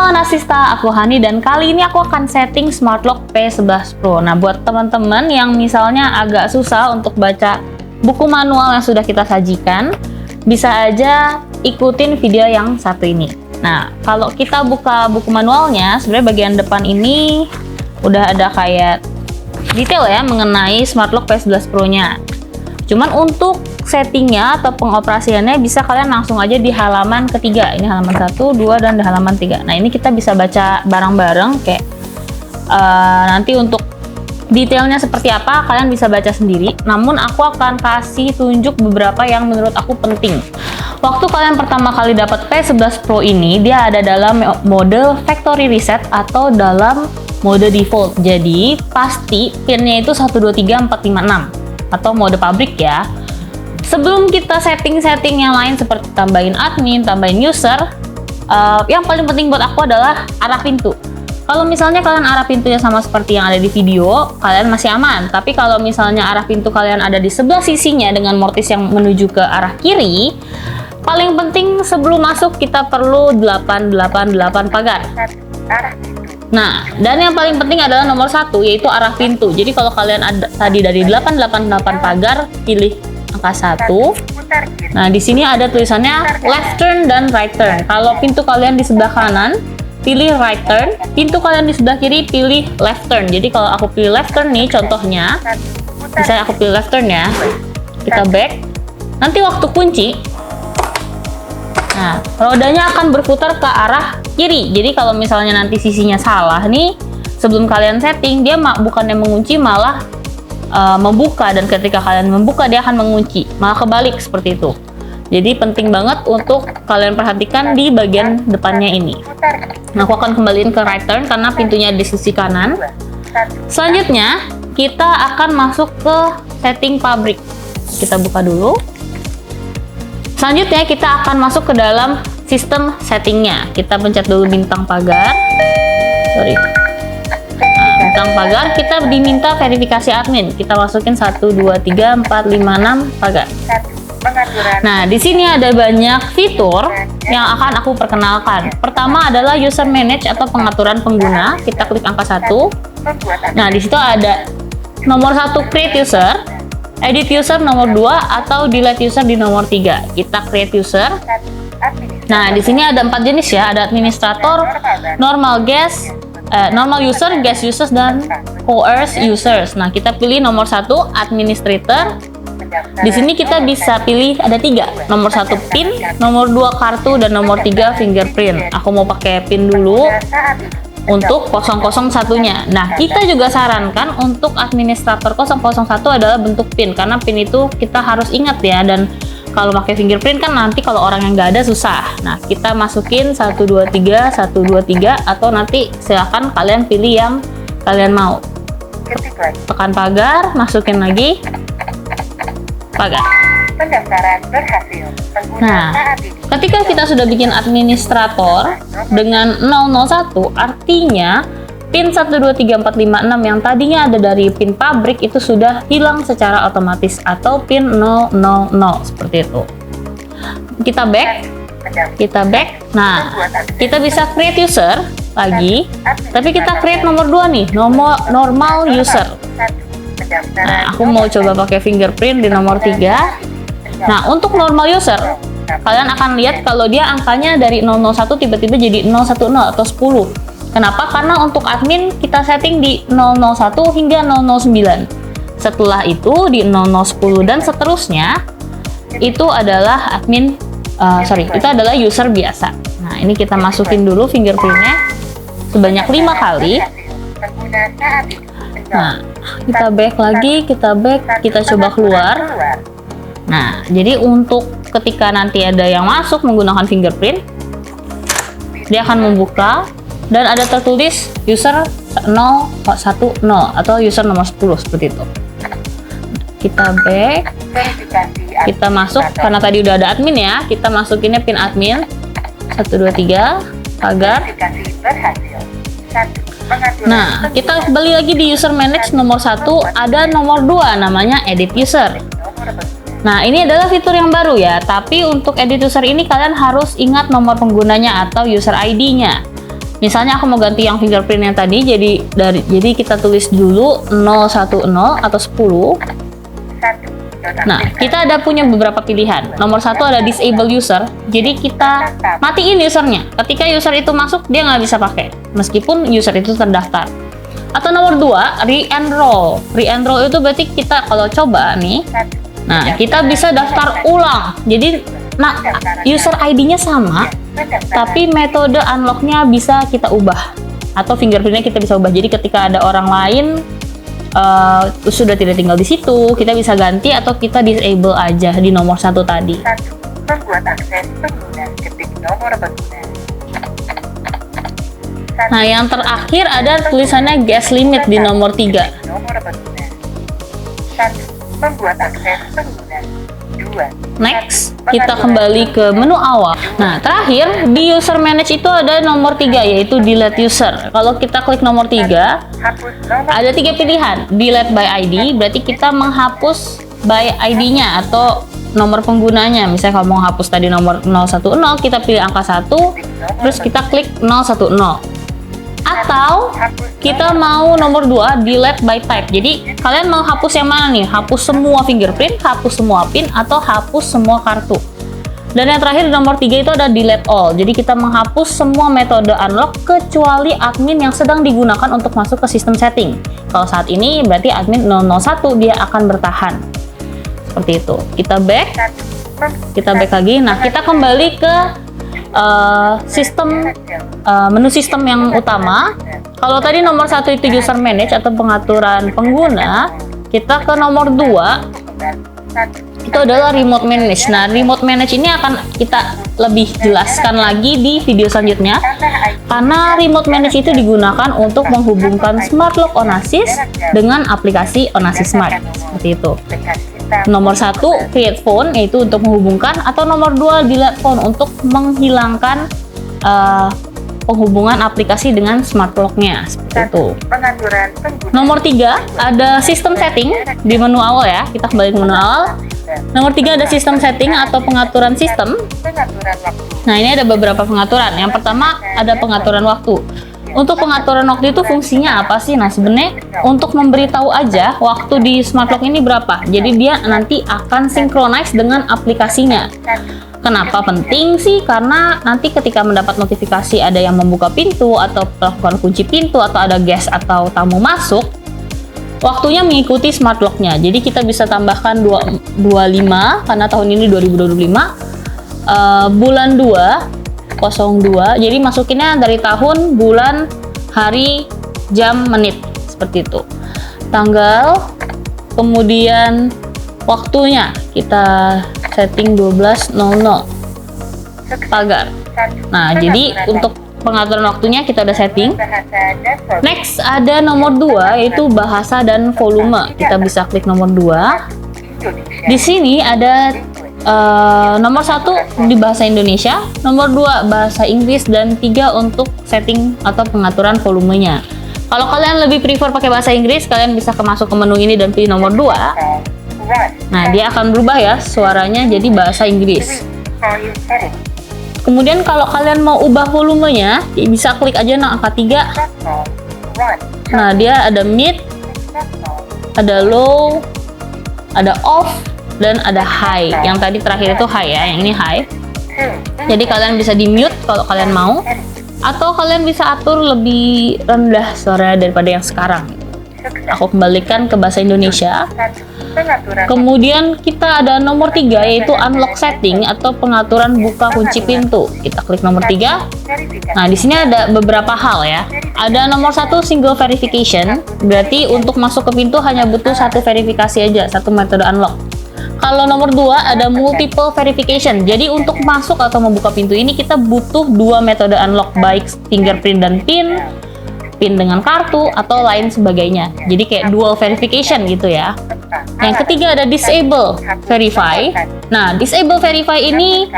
Halo Nasista, aku Hani dan kali ini aku akan setting Smart Lock P11 Pro. Nah, buat teman-teman yang misalnya agak susah untuk baca buku manual yang sudah kita sajikan, bisa aja ikutin video yang satu ini. Nah, kalau kita buka buku manualnya, sebenarnya bagian depan ini udah ada kayak detail ya mengenai Smart Lock P11 Pro-nya. Cuman untuk settingnya atau pengoperasiannya bisa kalian langsung aja di halaman ketiga. Ini halaman 1, 2, dan di halaman 3. Nah, ini kita bisa baca bareng-bareng kayak nanti untuk detailnya seperti apa kalian bisa baca sendiri. Namun aku akan kasih tunjuk beberapa yang menurut aku penting. Waktu kalian pertama kali dapat P11 Pro ini, dia ada dalam mode factory reset atau dalam mode default. Jadi pasti pinnya itu 123456 atau mode pabrik ya. Sebelum kita setting-setting yang lain seperti tambahin admin, tambahin user, yang paling penting buat aku adalah arah pintu. Kalau misalnya kalian arah pintunya sama seperti yang ada di video, kalian masih aman. Tapi kalau misalnya arah pintu kalian ada di sebelah sisinya dengan mortis yang menuju ke arah kiri, paling penting sebelum masuk kita perlu 888 pagar. Nah, dan yang paling penting adalah nomor 1, yaitu arah pintu. Jadi kalau kalian ada tadi dari 888 pagar, pilih angka 1. Nah, di sini ada tulisannya left turn dan right turn. Kalau pintu kalian di sebelah kanan, pilih right turn. Pintu kalian di sebelah kiri, pilih left turn. Jadi kalau aku pilih left turn nih, contohnya, misalnya aku pilih left turn ya, kita back. Nanti waktu kunci, nah, rodanya akan berputar ke arah kiri. Jadi kalau misalnya nanti sisinya salah nih, sebelum kalian setting, dia bukannya mengunci malah membuka, dan ketika kalian membuka dia akan mengunci, malah kebalik seperti itu. Jadi penting banget untuk kalian perhatikan di bagian depannya ini. Nah, aku akan kembaliin ke right turn karena pintunya di sisi kanan. Selanjutnya kita akan masuk ke setting pabrik. Kita buka dulu. Selanjutnya kita akan masuk ke dalam sistem settingnya. Kita pencet dulu bintang pagar. Nah, bintang pagar, kita diminta verifikasi admin. Kita masukin 1, 2, 3, 4, 5, 6 pagar. Nah, di sini ada banyak fitur yang akan aku perkenalkan. Pertama adalah user manage atau pengaturan pengguna. Kita klik angka 1. Nah, di situ ada nomor 1 create user, edit user nomor 2, atau delete user di nomor 3. Kita create user. Nah, di sini ada 4 jenis ya, ada administrator, normal guest, normal user, guest users, dan coerce users. Nah, kita pilih nomor 1 administrator. Di sini kita bisa pilih ada 3, nomor 1 pin, nomor 2 kartu, dan nomor 3 fingerprint. Aku mau pakai pin dulu untuk 001-nya. Nah, kita juga sarankan untuk administrator 001 adalah bentuk pin, karena pin itu kita harus ingat ya, dan kalau pakai fingerprint kan nanti kalau orang yang nggak ada susah. Nah, kita masukin 123, 123, atau nanti silakan kalian pilih yang kalian mau. Tekan pagar, masukin lagi pagar. Pendaftaran berhasil. Nah, ketika kita sudah bikin administrator dengan 001, artinya pin 123456 yang tadinya ada dari pin pabrik itu sudah hilang secara otomatis, atau pin 000 seperti itu. Kita back. Nah, kita bisa create user lagi, tapi kita create nomor 2 nih, normal user. Nah, aku mau coba pakai fingerprint di nomor 3. Nah, untuk normal user, kalian akan lihat kalau dia angkanya dari 001 tiba-tiba jadi 010 atau 10. Kenapa? Karena untuk admin kita setting di 001 hingga 009. Setelah itu di 0010 dan seterusnya itu adalah admin, itu adalah user biasa. Nah, ini kita masukin dulu fingerprintnya sebanyak 5 kali. Nah, kita back lagi, kita coba keluar. Nah, jadi untuk ketika nanti ada yang masuk menggunakan fingerprint, dia akan membuka dan ada tertulis user 010 atau user nomor 10 seperti itu. Kita back, kita masuk karena tadi udah ada admin ya, kita masukinnya pin admin 123 pagar. Nah, kita kembali lagi di user manage nomor 1, ada nomor 2 namanya edit user. Nah, ini adalah fitur yang baru ya, tapi untuk edit user ini kalian harus ingat nomor penggunanya atau user ID-nya. Misalnya aku mau ganti yang fingerprint yang tadi, jadi kita tulis dulu 010 atau 10. Nah, kita ada punya beberapa pilihan. Nomor 1 ada disable user, jadi kita matiin usernya. Ketika user itu masuk, dia nggak bisa pakai, meskipun user itu terdaftar. Atau nomor 2, re-enroll. Re-enroll itu berarti kita kalau coba nih, nah kita bisa daftar ulang. Jadi, user ID-nya sama, tapi metode unlock-nya bisa kita ubah. Atau fingerprint-nya kita bisa ubah. Jadi ketika ada orang lain sudah tidak tinggal di situ, kita bisa ganti atau kita disable aja di nomor 1 tadi. 1. Membuat akses pengguna, ketik nomor pengguna. Nah, yang terakhir ada tulisannya gas limit di nomor 3. Nomor pengguna. 1. Membuat akses pengguna. 2. Next, kita kembali ke menu awal. Nah, terakhir di user manage itu ada nomor 3, yaitu delete user. Kalau kita klik nomor 3, Hapus nomor ada 3 pilihan. Delete by ID, berarti kita menghapus by ID-nya atau nomor penggunanya. Misalnya kalau mau hapus tadi nomor 010, kita pilih angka 1, terus kita klik 010. Atau kita mau nomor 2, delete by type. Jadi kalian mau hapus yang mana nih? Hapus semua fingerprint, hapus semua PIN, atau hapus semua kartu. Dan yang terakhir nomor 3 itu ada delete all. Jadi kita menghapus semua metode unlock kecuali admin yang sedang digunakan untuk masuk ke sistem setting. Kalau saat ini berarti admin 001 dia akan bertahan. Seperti itu. Kita back lagi. Nah, kita kembali ke menu sistem yang utama. Kalau tadi nomor 1 itu user manage atau pengaturan pengguna, kita ke nomor 2 itu adalah remote manage. Nah, remote manage ini akan kita lebih jelaskan lagi di video selanjutnya, karena remote manage itu digunakan untuk menghubungkan smart lock Onassis dengan aplikasi Onassis Smart, seperti itu. Nomor 1 create phone, yaitu untuk menghubungkan, atau nomor 2 delete phone untuk menghilangkan penghubungan aplikasi dengan smart lock-nya, seperti itu. Pengaturan pengguna. Nomor 3 ada sistem setting di menu awal ya. Kita kembali ke menu awal. Nomor 3 ada sistem setting atau pengaturan sistem. Pengaturan waktu. Nah, ini ada beberapa pengaturan. Yang pertama ada pengaturan waktu. Untuk pengaturan waktu itu fungsinya apa sih? Nah, sebenarnya untuk memberitahu aja waktu di smart lock ini berapa. Jadi dia nanti akan synchronize dengan aplikasinya. Kenapa penting sih? Karena nanti ketika mendapat notifikasi ada yang membuka pintu atau melakukan kunci pintu atau ada guest atau tamu masuk, waktunya mengikuti smart lock-nya. Jadi kita bisa tambahkan 25 karena tahun ini 2025, bulan 2/02. Jadi masukinnya dari tahun, bulan, hari, jam, menit, seperti itu. Tanggal, kemudian waktunya kita setting 12.00 pagar. Nah, jadi untuk pengaturan waktunya kita udah setting. Next ada nomor 2 yaitu bahasa dan volume. Kita bisa klik nomor 2. Di sini ada nomor 1 di bahasa Indonesia, nomor 2 bahasa Inggris, dan 3 untuk setting atau pengaturan volumenya. Kalau kalian lebih prefer pakai bahasa Inggris, kalian bisa masuk ke menu ini dan pilih nomor 2. Nah, dia akan berubah ya suaranya jadi bahasa Inggris. Kemudian kalau kalian mau ubah volumenya, bisa klik aja angka 3. Nah, dia ada mid, ada low, ada off, dan ada high. Yang tadi terakhir itu high ya, yang ini high. Jadi kalian bisa di mute kalau kalian mau, atau kalian bisa atur lebih rendah suara daripada yang sekarang. Aku kembalikan ke bahasa Indonesia. Kemudian kita ada nomor 3 yaitu unlock setting atau pengaturan buka kunci pintu. Kita klik nomor 3. Nah, di sini ada beberapa hal ya. Ada nomor 1 single verification, berarti untuk masuk ke pintu hanya butuh satu verifikasi aja, satu metode unlock. Kalau nomor 2 ada multiple verification. Jadi untuk masuk atau membuka pintu ini kita butuh 2 metode unlock, baik fingerprint dan PIN, PIN dengan kartu, atau lain sebagainya. Jadi kayak dual verification gitu ya. Yang ketiga ada disable verify. Nah, disable verify ini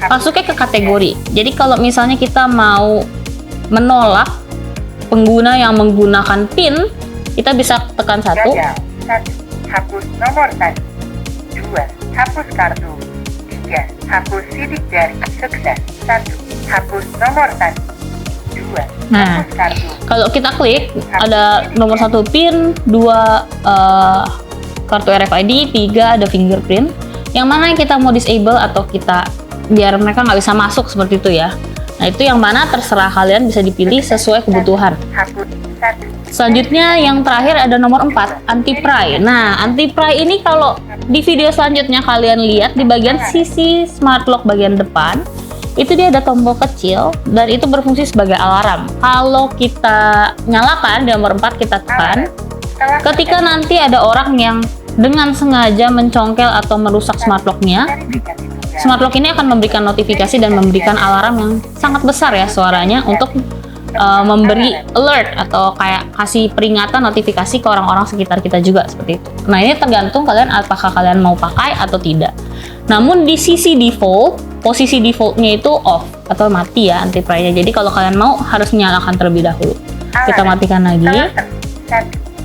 masuknya ke kategori. Jadi kalau misalnya kita mau menolak pengguna yang menggunakan PIN, kita bisa tekan 1. Hapus nomor tadi. 2. Hapus kartu. 3. Hapus sidik jari. Sukses. 1. Hapus nomor tadi. Nah, kalau kita klik ada nomor 1 PIN, 2 kartu RFID, 3 ada fingerprint. Yang mana yang kita mau disable atau kita biar mereka nggak bisa masuk seperti itu ya. Nah, itu yang mana terserah kalian, bisa dipilih sesuai kebutuhan. Selanjutnya yang terakhir ada nomor 4, anti-pry. Nah, anti-pry ini kalau di video selanjutnya kalian lihat di bagian sisi smart lock bagian depan, itu dia ada tombol kecil dan itu berfungsi sebagai alarm. Kalau kita nyalakan di nomor 4 kita tekan, ketika nanti ada orang yang dengan sengaja mencongkel atau merusak smart lock-nya, smart lock ini akan memberikan notifikasi dan memberikan alarm yang sangat besar ya suaranya untuk memberi alert atau kayak kasih peringatan notifikasi ke orang-orang sekitar kita juga seperti itu. Nah, ini tergantung kalian apakah kalian mau pakai atau tidak. Namun di sisi default, posisi defaultnya itu off atau mati ya anti-pry-nya. Jadi kalau kalian mau harus menyalakan terlebih dahulu. Kita matikan lagi.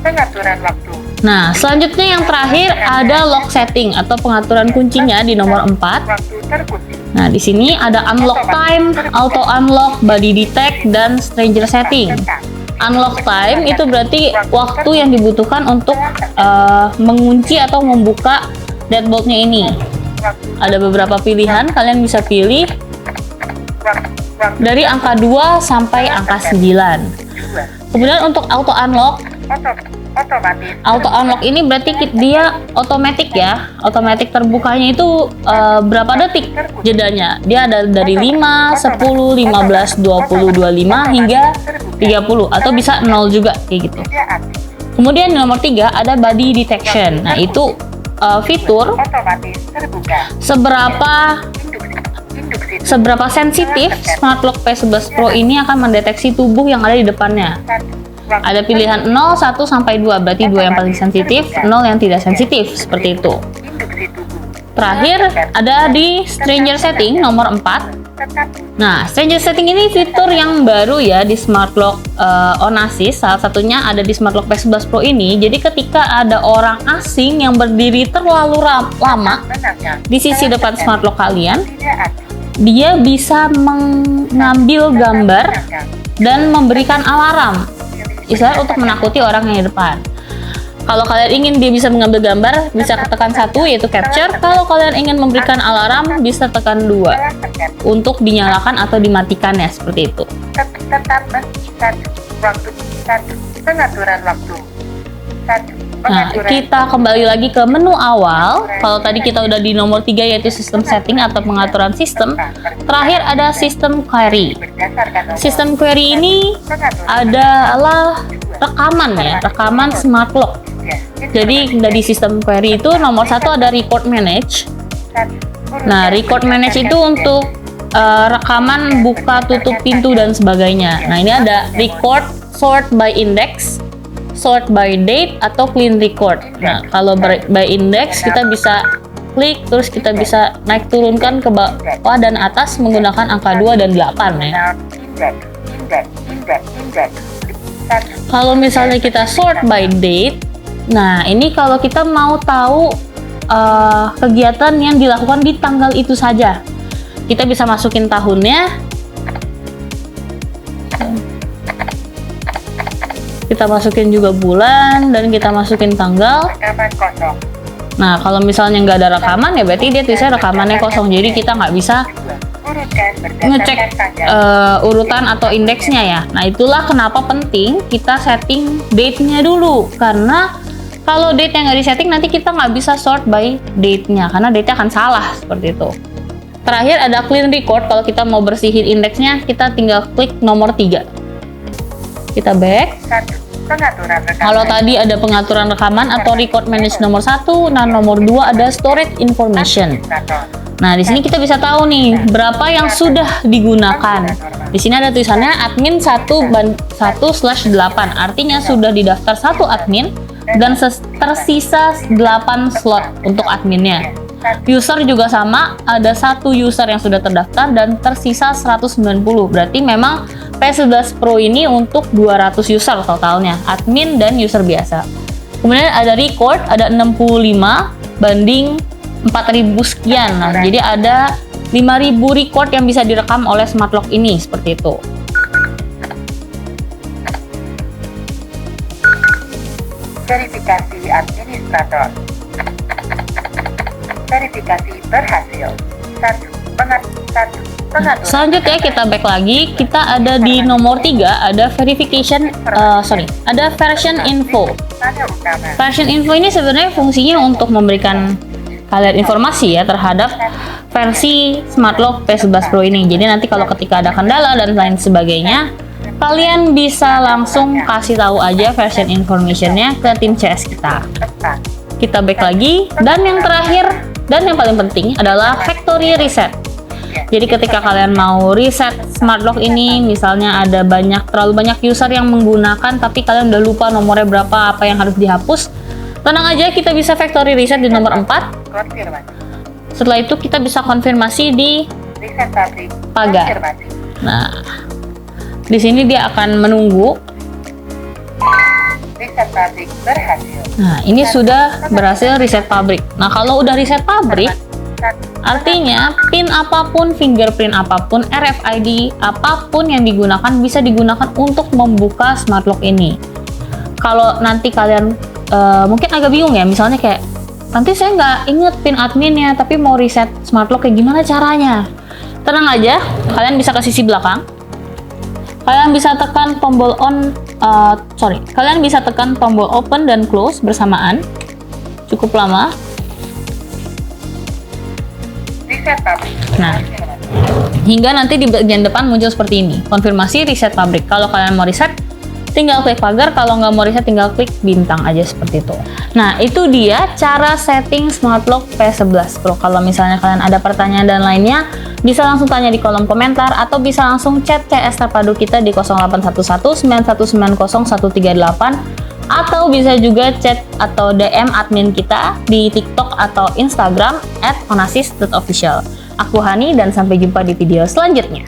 Pengaturan waktu. Nah, selanjutnya yang terakhir ada lock setting atau pengaturan kuncinya di nomor 4. Waktu terkunci. Nah, di sini ada unlock time, auto unlock, body detect, dan stranger setting. Unlock time itu berarti waktu yang dibutuhkan untuk mengunci atau membuka deadbolt-nya ini. Ada beberapa pilihan, kalian bisa pilih dari angka 2 sampai angka 9. Kemudian untuk auto unlock ini berarti dia otomatis ya, otomatis terbukanya itu berapa detik jedanya. Dia ada dari 5, 10, 15, 20, 25 hingga 30 atau bisa 0 juga kayak gitu. Kemudian di nomor 3 ada body detection. Nah, itu fitur seberapa sensitif Smart Lock P11 Pro ini akan mendeteksi tubuh yang ada di depannya. Ada pilihan 0, 1, sampai 2, berarti 2 yang paling sensitif, 0 yang tidak sensitif, seperti itu. Terakhir, ada di Stranger Setting nomor 4. Nah, Stranger Setting ini fitur yang baru ya di Smart Lock Onassis. Salah satunya ada di Smart Lock P11 Pro ini. Jadi ketika ada orang asing yang berdiri terlalu lama di sisi depan Smart Lock kalian, dia bisa mengambil gambar dan memberikan alarm. Istilah untuk menakuti orang yang di depan. Kalau kalian ingin dia bisa mengambil gambar, bisa tekan 1 yaitu capture. Kalau kalian ingin memberikan alarm, bisa tekan 2 untuk dinyalakan atau dimatikannya seperti itu. Pengaturan waktu. Nah, kita kembali lagi ke menu awal. Kalau tadi kita udah di nomor 3 yaitu sistem setting atau pengaturan sistem. Terakhir ada sistem query. Sistem query ini adalah rekaman ya, rekaman smart lock. Jadi dari sistem query itu nomor 1 ada record manage. Nah, record manage itu untuk rekaman buka tutup pintu dan sebagainya. Nah, ini ada record, sort by index, sort by date, atau clean record. Nah, kalau by index kita bisa klik, terus kita bisa naik turunkan ke bawah dan atas menggunakan angka 2 dan 8 ya. Kalau misalnya kita sort by date, nah ini kalau kita mau tahu kegiatan yang dilakukan di tanggal itu saja, kita bisa masukin tahunnya. Kita masukin juga bulan dan kita masukin tanggal. Nah, kalau misalnya nggak ada rekaman ya berarti dia tulisnya rekamannya kosong. Jadi kita nggak bisa ngecek urutan atau indeksnya ya. Nah, itulah kenapa penting kita setting date-nya dulu. Karena kalau date-nya nggak disetting nanti kita nggak bisa sort by date-nya. Karena date-nya akan salah seperti itu. Terakhir ada clean record. Kalau kita mau bersihin indeksnya kita tinggal klik nomor 3. Kita back. Kalau tadi ada pengaturan rekaman atau record manage nomor 1, nah nomor 2 ada storage information. Nah, di sini kita bisa tahu nih berapa yang sudah digunakan. Di sini ada tulisannya admin 1/8, artinya sudah didaftar 1 admin dan tersisa 8 slot untuk adminnya. User juga sama, ada 1 user yang sudah terdaftar dan tersisa 190. Berarti memang P11 Pro ini untuk 200 user totalnya, admin dan user biasa. Kemudian ada record, ada 65 banding 4000 sekian. Nah, jadi ada 5000 record yang bisa direkam oleh smart lock ini, seperti itu. Verifikasi administrator. Verifikasi berhasil. 1. Pengaturan. Selanjutnya kita back lagi, kita ada di nomor 3, ada ada version info. Panel utama. Version info ini sebenarnya fungsinya untuk memberikan kalian informasi ya terhadap versi Smart Lock P11 Pro ini. Jadi nanti kalau ketika ada kendala dan lain sebagainya, kalian bisa langsung kasih tahu aja version informationnya ke tim CS kita. 4. Kita back lagi, dan yang terakhir dan yang paling penting adalah factory reset. Jadi ketika kalian mau reset Smart Lock ini, misalnya ada terlalu banyak user yang menggunakan tapi kalian udah lupa nomornya berapa, apa yang harus dihapus, tenang aja, kita bisa factory reset di nomor 4. Konfirmasi. Setelah itu kita bisa konfirmasi di Reset pabrik. pagar. Konfirmasi. Nah, di sini dia akan menunggu. Reset pabrik berhasil. Nah, ini sudah berhasil reset pabrik. Nah, kalau udah reset pabrik, 1. artinya PIN apapun, fingerprint apapun, RFID apapun yang digunakan bisa digunakan untuk membuka Smart Lock ini. Kalau nanti kalian mungkin agak bingung ya, misalnya kayak nanti saya nggak inget PIN adminnya, tapi mau reset Smart Lock kayak gimana caranya? Tenang aja, kalian bisa ke sisi belakang. Kalian bisa tekan tombol kalian bisa tekan tombol open dan close bersamaan. Cukup lama. Reset pabrik. Nah. Konfirmasi. Hingga nanti di bagian depan muncul seperti ini, konfirmasi reset pabrik. Kalau kalian mau reset, tinggal klik pagar. Kalau nggak mau reset, tinggal klik bintang aja seperti itu. Nah, itu dia cara setting Smart Lock P11 Pro. Kalau misalnya kalian ada pertanyaan dan lainnya, bisa langsung tanya di kolom komentar atau bisa langsung chat CS terpadu kita di 0811-9190-138, atau bisa juga chat atau DM admin kita di TikTok atau Instagram @onasis.official. Aku Hani dan sampai jumpa di video selanjutnya.